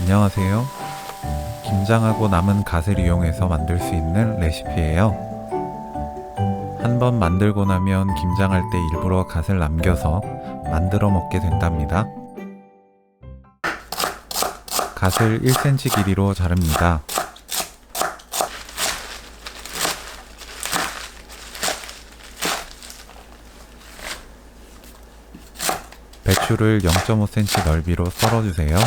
안녕하세요. 김장하고 남은 갓을 이용해서 만들 수 있는 레시피예요. 한번 만들고 나면 김장할 때 일부러 갓을 남겨서 만들어 먹게 된답니다. 갓을 1cm 길이로 자릅니다. 배추를 0.5cm 넓이로 썰어주세요.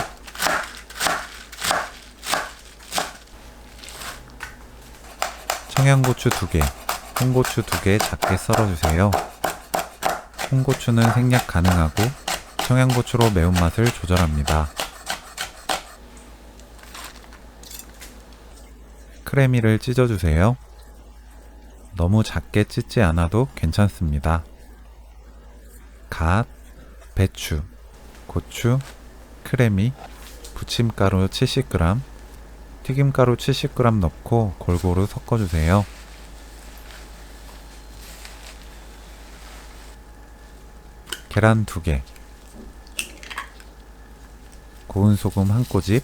청양고추 2개, 홍고추 2개 작게 썰어주세요. 홍고추는 생략 가능하고 청양고추로 매운맛을 조절합니다. 크래미를 찢어주세요. 너무 작게 찢지 않아도 괜찮습니다. 갓, 배추, 고추, 크래미, 부침가루 70g, 튀김가루 70g 넣고 골고루 섞어주세요. 계란 2개, 고운 소금 1꼬집,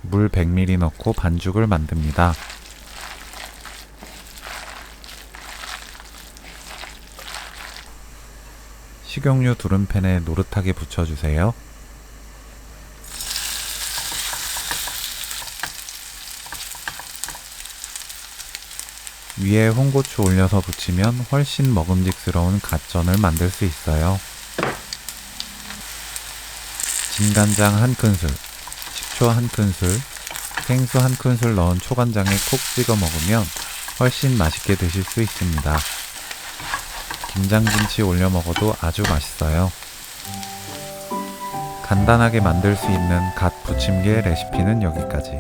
물 100ml 넣고 반죽을 만듭니다. 식용유 두른팬에 노릇하게 붙여주세요. 위에 홍고추 올려서 부치면 훨씬 먹음직스러운 갓전을 만들 수 있어요. 진간장 1큰술, 식초 1큰술, 생수 1큰술 넣은 초간장에 콕 찍어 먹으면 훨씬 맛있게 드실 수 있습니다. 김장김치 올려 먹어도 아주 맛있어요. 간단하게 만들 수 있는 갓 부침개 레시피는 여기까지.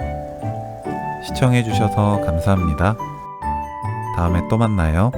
시청해주셔서 감사합니다. 다음에 또 만나요.